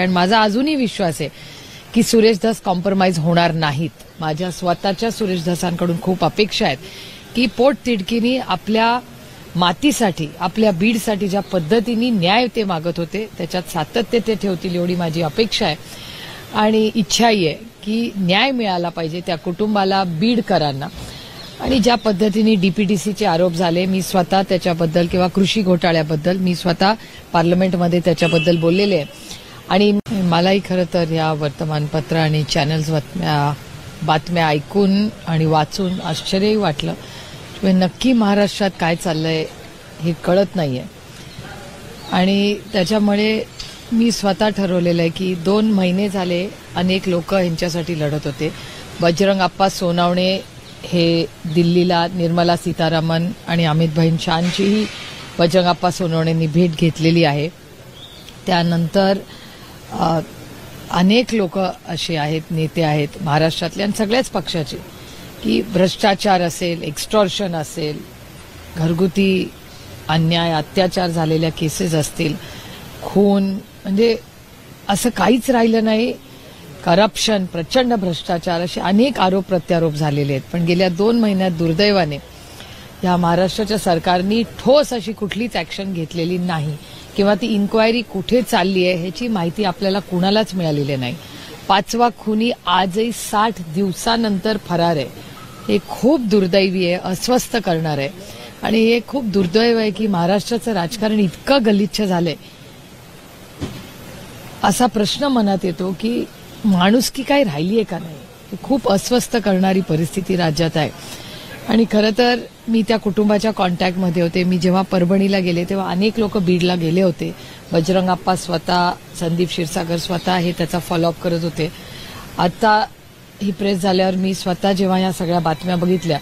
कारण माझा अजूनही विश्वास आहे की सुरेश धस कॉम्प्रोमाइज होणार नाहीत। माझ्या स्वतःच्या सुरेश धसांकडून खूप अपेक्षा आहेत की पोटतिडकीने आपल्या मातीसाठी, आपल्या बीडसाठी ज्या पद्धतीने न्याय ते मागत होते त्याच्यात सातत्य ते ठेवतील एवढी माझी अपेक्षा आहे आणि इच्छाही आहे की न्याय मिळाला पाहिजे त्या कुटुंबाला, बीडकरांना। आणि ज्या पद्धतीने डीपीटीसीचे आरोप झाले, मी स्वतः त्याच्याबद्दल किंवा कृषी घोटाळ्याबद्दल मी स्वतः पार्लमेंटमध्ये त्याच्याबद्दल बोललेले आहे आणि मलाही खरं तर या वर्तमानपत्र आणि चॅनल्स बातम्या ऐकून आणि वाचून आश्चर्यही वाटलं। नक्की महाराष्ट्रात काय चाललंय हे कळत नाहीये आणि त्याच्यामुळे मी स्वतः ठरवलेलं आहे की 2 महिने झाले अनेक लोक यांच्यासाठी लढत होते। बजरंग अप्पा सोनवणे हे दिल्लीला निर्मला सीतारामन आणि अमित भाईन शाहचीही बजरंग अप्पा सोनवणेंनी भेट घेतलेली आहे। त्यानंतर अनेक लोक असे आहेत, नेते आहेत महाराष्ट्रातले आणि सगळ्याच पक्षाचे की भ्रष्टाचार असेल, एक्स्टॉर्शन असेल, घरगुती अन्याय अत्याचार झालेल्या केसेस असतील, खून, म्हणजे असं काहीच राहिलं नाही। करप्शन, प्रचंड भ्रष्टाचार, असे अनेक आरोप प्रत्यारोप झालेले आहेत। पण गेल्या 2 महिन्यात दुर्दैवाने या महाराष्ट्राच्या सरकारने ठोस अशी कुठलीच ऍक्शन घेतलेली नाही किंवा ती इन्क्वायरी कुठे चालली आहे ह्याची माहिती आपल्याला कुणालाच मिळालेली नाही। 5वा खुनी आजही 60 दिवसानंतर फरार आहे। हे खूप दुर्दैवी आहे, अस्वस्थ करणार आहे आणि हे खूप दुर्दैव आहे की महाराष्ट्राचं राजकारण इतकं गलिच्छ झालंय। असा प्रश्न मनात येतो की माणुसकी काही राहिली आहे का नाही। हे खूप अस्वस्थ करणारी परिस्थिती राज्यात आहे आणि खरं तर मी त्या कुटुंबाच्या कॉन्टॅक्टमध्ये होते। मी जेव्हा परभणीला गेले तेव्हा अनेक लोक बीडला गेले होते। बजरंग अप्पा स्वतः, संदीप क्षीरसागर स्वतः हे त्याचा फॉलोअप करत होते। आता ही प्रेस झाल्यावर मी स्वतः जेव्हा या सगळ्या बातम्या बघितल्या,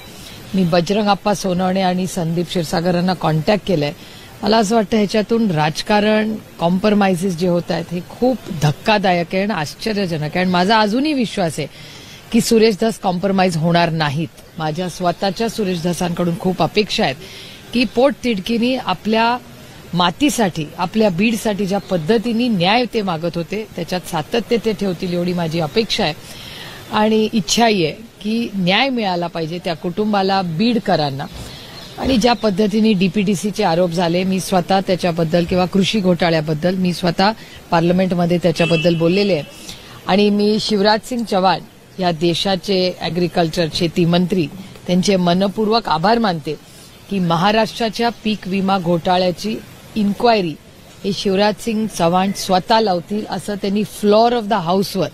मी बजरंग अप्पा सोनवणे आणि संदीप क्षीरसागरांना कॉन्टॅक्ट केलंय। मला असं वाटतं ह्याच्यातून राजकारण, कॉम्प्रोमाइजेस जे होत आहेत हे खूप धक्कादायक आहे आणि आश्चर्यजनक आहे। आणि माझा अजूनही विश्वास आहे की सुरेश धस कॉम्प्रोमाइज होणार नाहीत। माझ्या स्वतःच्या सुरेश धसांकडून खूप अपेक्षा आहेत की पोटतिडकीने आपल्या मातीसाठी, आपल्या बीडसाठी ज्या पद्धतीने न्याय ते मागत होते त्याच्यात सातत्य ते ठेवतील एवढी माझी अपेक्षा आहे आणि इच्छाही आहे की न्याय मिळाला पाहिजे त्या कुटुंबाला, बीडकरांना। आणि ज्या पद्धतीने डीपीटीसीचे आरोप झाले, मी स्वतः त्याच्याबद्दल किंवा कृषी घोटाळ्याबद्दल मी स्वतः पार्लमेंटमध्ये त्याच्याबद्दल बोललेले आहे आणि मी शिवराज सिंग चौहान या देशाचे ॲग्रिकल्चर, शेती मंत्री, त्यांचे मनपूर्वक आभार मानते की महाराष्ट्राच्या पीक विमा घोटाळ्याची इन्क्वायरी हे शिवराज सिंग चौहान स्वतः लावतील असं त्यांनी फ्लोअर ऑफ द हाऊसवर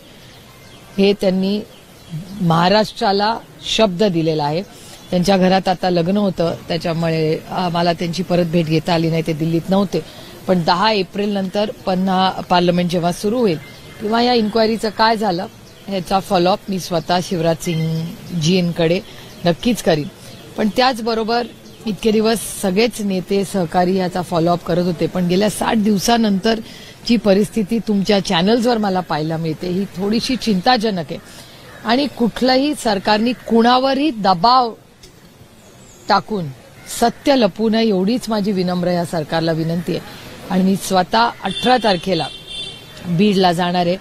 हे त्यांनी महाराष्ट्राला शब्द दिलेला आहे। त्यांच्या घरात आता लग्न होतं त्याच्यामुळे मला त्यांची परत भेट घेता आली नाही, ते दिल्लीत नव्हते। पण 10 एप्रिल नंतर पुन्हा पार्लमेंट जेव्हा सुरू होईल किंवा या इन्क्वायरीचं काय झालं ह्याचा फॉलोअप मी स्वतः शिवराज सिंग जींकडे नक्कीच करीन। पण त्याचबरोबर इतके दिवस सगळेच नेते, सहकारी याचा फॉलोअप करत होते, पण गेल्या 60 दिवसानंतर जी परिस्थिती तुमच्या चॅनल्सवर मला पाहायला मिळते ही थोडीशी चिंताजनक आहे आणि कुठलंही सरकारने कुणावरही दबाव टाकून सत्य लपवू नये एवढीच माझी विनम्र या सरकारला विनंती आहे। आणि मी स्वतः 18 तारखेला बीडला जाणार आहे।